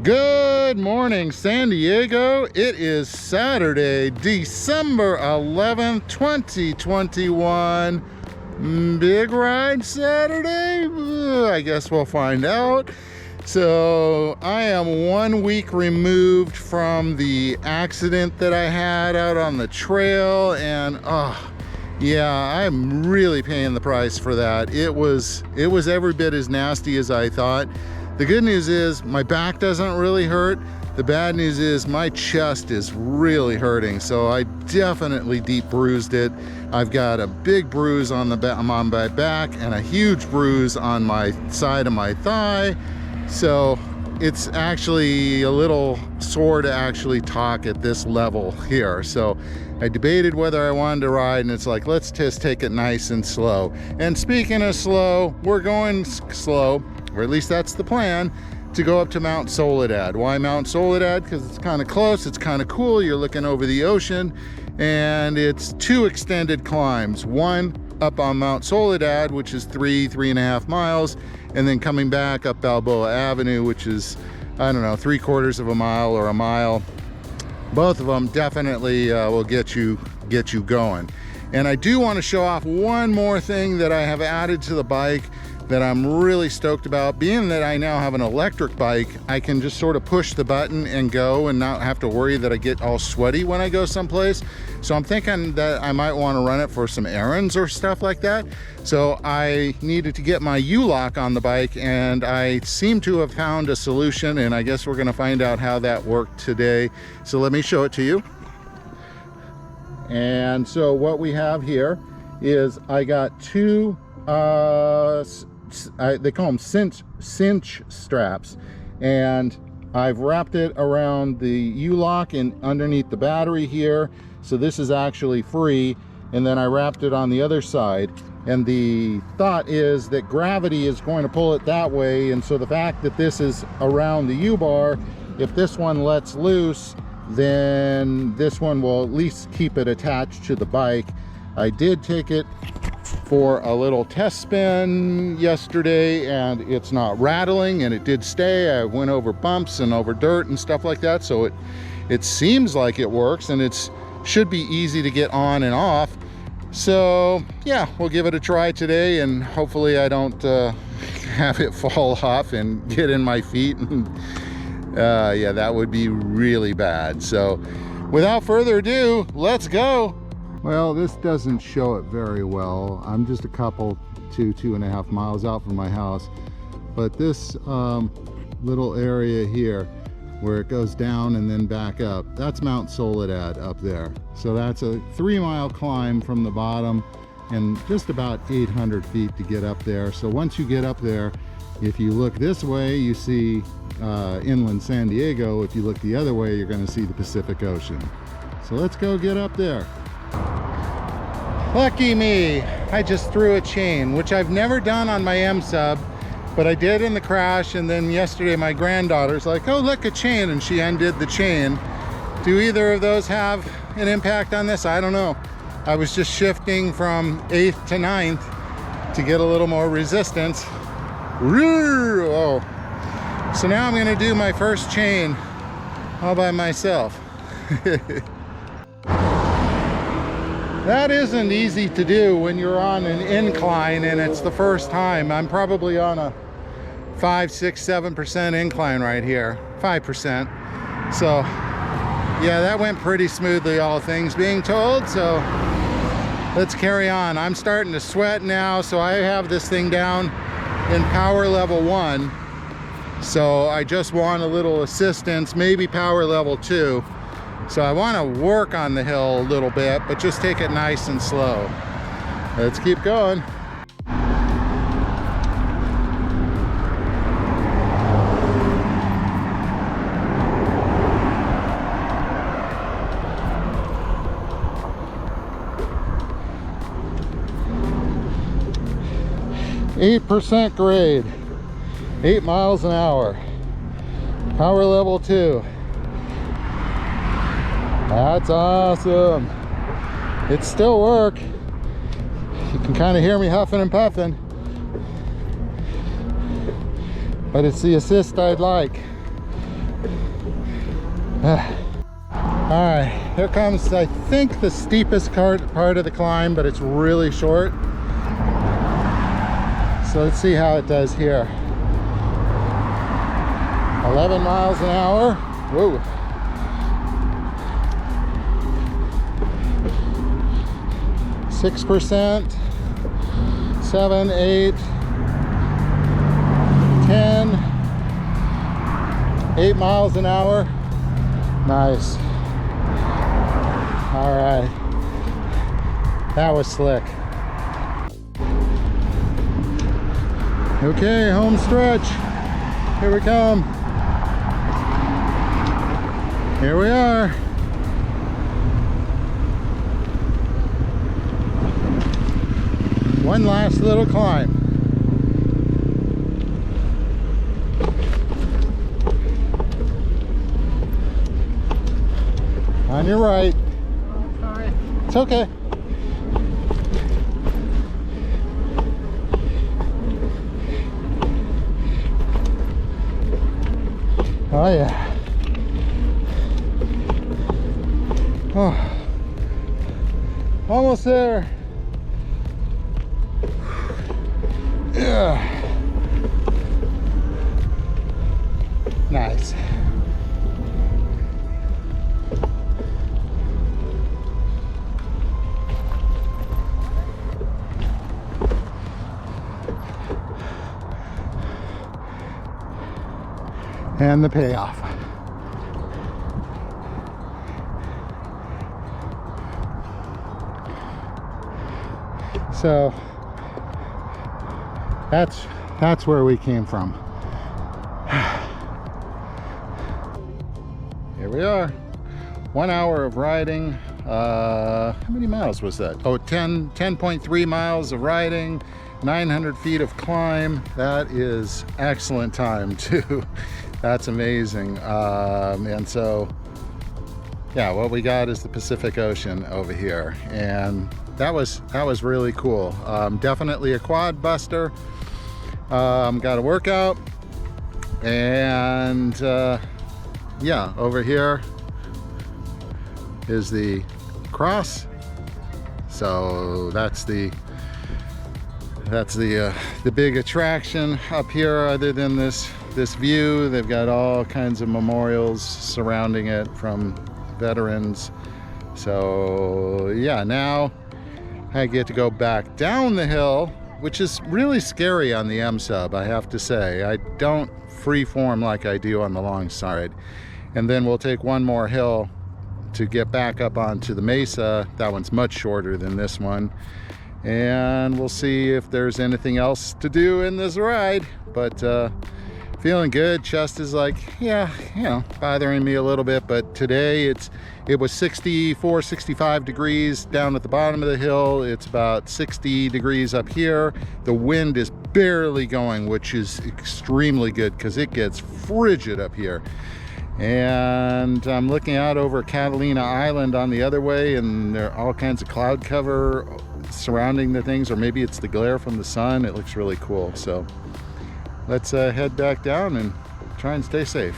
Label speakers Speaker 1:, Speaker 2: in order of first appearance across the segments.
Speaker 1: Good morning, San Diego. It is Saturday, December 11th, 2021. Big ride Saturday? I guess we'll find out. So I am 1 week removed from the accident that I had out on the trail, and yeah, I'm really paying the price for that. It was every bit as nasty as I thought. The good news is my back doesn't really hurt. The bad news is my chest is really hurting. So I definitely deep bruised it. I've got a big bruise on my back and a huge bruise on my side of my thigh. So it's actually a little sore to actually talk at this level here. So I debated whether I wanted to ride, and it's like, let's just take it nice and slow. And speaking of slow, we're going slow, or at least that's the plan, to go up to Mount Soledad. Why Mount Soledad? Because it's kind of close, it's kind of cool, you're looking over the ocean, and it's two extended climbs. One up on Mount Soledad, which is 3.5 miles, and then coming back up Balboa Avenue, which is, I don't know, 3/4 of a mile or a mile. Both of them definitely will get you going. And I do want to show off one more thing that I have added to the bike that I'm really stoked about. Being that I now have an electric bike, I can just sort of push the button and go and not have to worry that I get all sweaty when I go someplace. So I'm thinking that I might want to run it for some errands or stuff like that. So I needed to get my U-lock on the bike, and I seem to have found a solution, and I guess we're going to find out how that worked today. So let me show it to you. And so what we have here is I got two they call them cinch straps, and I've wrapped it around the U-lock and underneath the battery here, so this is actually free. And then I wrapped it on the other side, and the thought is that gravity is going to pull it that way, and so the fact that this is around the U-bar, if this one lets loose, then this one will at least keep it attached to the bike. I did take it for a little test spin yesterday, and it's not rattling, and it did stay. I went over bumps and over dirt and stuff like that, so it seems like it works, and it should be easy to get on and off. So yeah, we'll give it a try today, and hopefully I don't have it fall off and get in my feet, and yeah, that would be really bad. So without further ado, let's go. Well, this doesn't show it very well. I'm just a couple, 2.5 miles out from my house. But this little area here where it goes down and then back up, that's Mount Soledad up there. So that's a 3-mile climb from the bottom and just about 800 feet to get up there. So once you get up there, if you look this way, you see inland San Diego. If you look the other way, you're going to see the Pacific Ocean. So let's go get up there. Lucky me, I just threw a chain, which I've never done on my MSUB, but I did in the crash. And then yesterday my granddaughter's like, oh look, a chain, and she undid the chain. Do either of those have an impact on this? I don't know. I was just shifting from 8th to 9th to get a little more resistance. Oh. So now I'm gonna do my first chain all by myself. That isn't easy to do when you're on an incline and it's the first time. I'm probably on a 5, 6, 7% incline right here, 5%. So yeah, that went pretty smoothly, all things being told. So let's carry on. I'm starting to sweat now, so I have this thing down in power level 1. So I just want a little assistance, maybe power level 2. So I want to work on the hill a little bit, but just take it nice and slow. Let's keep going. %, grade, 8 miles an hour, power level 2. That's awesome. It still work. You can kind of hear me huffing and puffing, but it's the assist I'd like. All right, here comes, I think, the steepest part of the climb, but it's really short. So let's see how it does here. 11 miles an hour. Whoa. 6%, 7, 8, 10, 8 miles an hour. Nice. All right. That was slick. Okay, home stretch. Here we come. Here we are. One last little climb. On your right.
Speaker 2: Oh, sorry.
Speaker 1: It's okay. Oh yeah. Oh. Almost there. Yeah. Nice. And the payoff. So that's where we came from. Here we are. 1 hour of riding. How many miles was that? Oh, 10.3 miles of riding, 900 feet of climb. That is excellent time too. That's amazing. And so, yeah, what we got is the Pacific Ocean over here, and that was really cool. Definitely a quad buster. Got a workout, and yeah, over here is the cross. So that's the big attraction up here. Other than this view, they've got all kinds of memorials surrounding it from veterans. So yeah, now I get to go back down the hill, which is really scary on the MSUB, I have to say. I don't freeform like I do on the long side. And then we'll take one more hill to get back up onto the mesa. That one's much shorter than this one. And we'll see if there's anything else to do in this ride. But feeling good. Chest is like, yeah, you know, bothering me a little bit, but today it was 64, 65 degrees down at the bottom of the hill. It's about 60 degrees up here. The wind is barely going, which is extremely good because it gets frigid up here. And I'm looking out over Catalina Island on the other way, and there are all kinds of cloud cover surrounding the things, or maybe it's the glare from the sun. It looks really cool. So let's head back down and try and stay safe.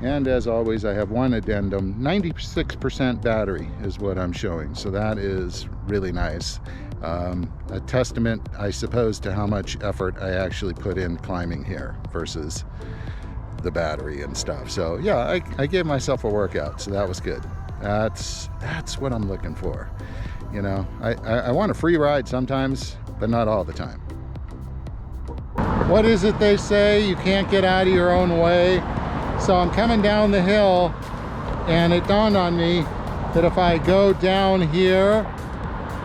Speaker 1: And as always, I have one addendum. 96% battery is what I'm showing, so that is really nice. A testament, I suppose, to how much effort I actually put in climbing here versus the battery and stuff. So yeah, I gave myself a workout, so that was good. That's what I'm looking for. You know, I want a free ride sometimes, but not all the time. What is it they say? You can't get out of your own way. So I'm coming down the hill, and it dawned on me that if I go down here,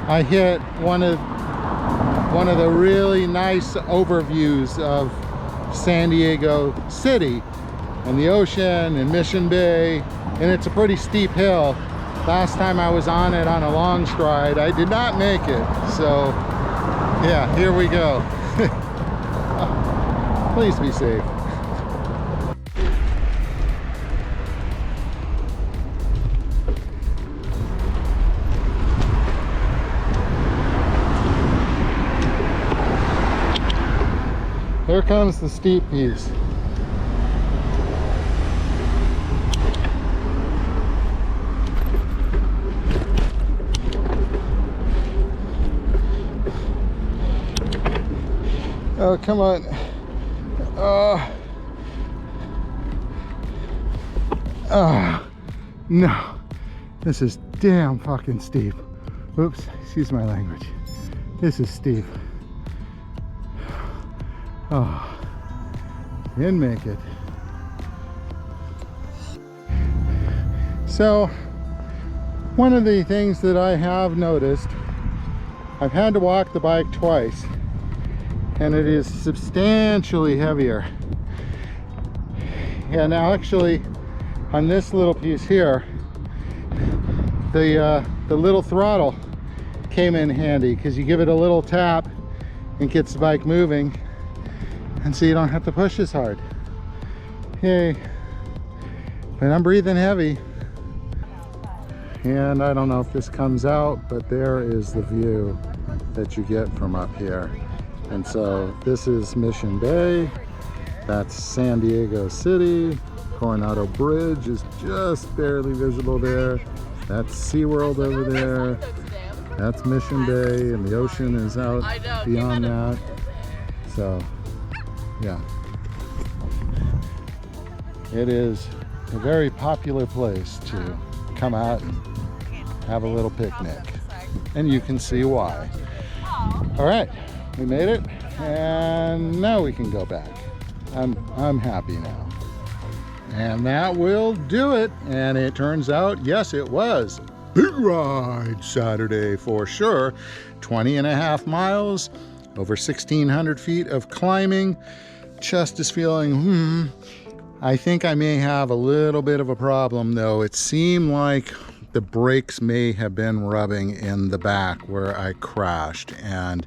Speaker 1: I hit one of the really nice overviews of San Diego City and the ocean and Mission Bay, and it's a pretty steep hill. Last time I was on it on a long stride, I did not make it. So yeah, here we go. Please be safe. Here comes the steep piece. Oh, come on. Oh. Oh, no. This is damn fucking steep. Oops, excuse my language. This is steep. Oh, didn't make it. So, one of the things that I have noticed, I've had to walk the bike twice, and it is substantially heavier. And actually, on this little piece here, the little throttle came in handy, because you give it a little tap and gets the bike moving, and so you don't have to push as hard. Yay. But I'm breathing heavy. And I don't know if this comes out, but there is the view that you get from up here. And so this is Mission Bay. That's San Diego City. Coronado Bridge is just barely visible there. That's SeaWorld over there. That's Mission Bay, and the ocean is out beyond that. So, yeah. It is a very popular place to come out and have a little picnic. And you can see why. All right, we made it, and now we can go back. I'm happy now. And that will do it. And it turns out, yes, it was big ride Saturday for sure. 20.5 miles, over 1,600 feet of climbing. Chest is feeling, I think I may have a little bit of a problem though. It seemed like the brakes may have been rubbing in the back where I crashed, and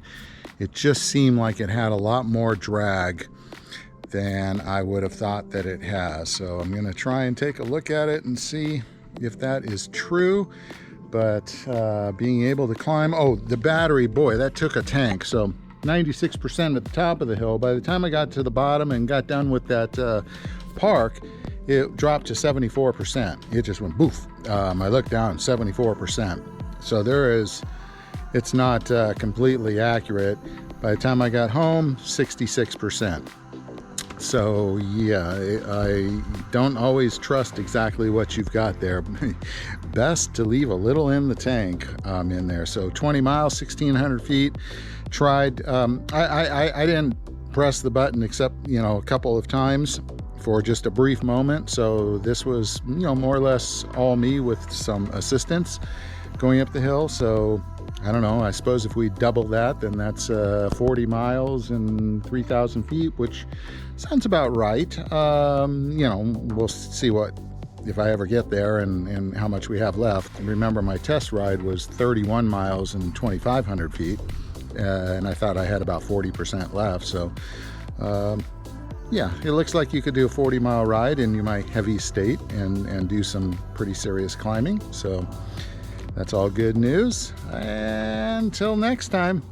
Speaker 1: it just seemed like it had a lot more drag than I would have thought that it has. So I'm gonna try and take a look at it and see if that is true. But being able to climb, oh, the battery, boy, that took a tank. So 96% at the top of the hill. By the time I got to the bottom and got done with that park, it dropped to 74%. It just went boof. I looked down, 74%. So it's not completely accurate. By the time I got home, 66%. So yeah, I don't always trust exactly what you've got there. Best to leave a little in the tank in there. So 20 miles, 1,600 feet. Tried, I didn't press the button except, a couple of times for just a brief moment. So this was, more or less all me with some assistance going up the hill. So I don't know, I suppose if we double that, then that's 40 miles and 3,000 feet, which sounds about right. We'll see if I ever get there and how much we have left. Remember, my test ride was 31 miles and 2,500 feet, and I thought I had about 40% left. So yeah, it looks like you could do a 40-mile ride in my heavy state and do some pretty serious climbing. So that's all good news. Until next time.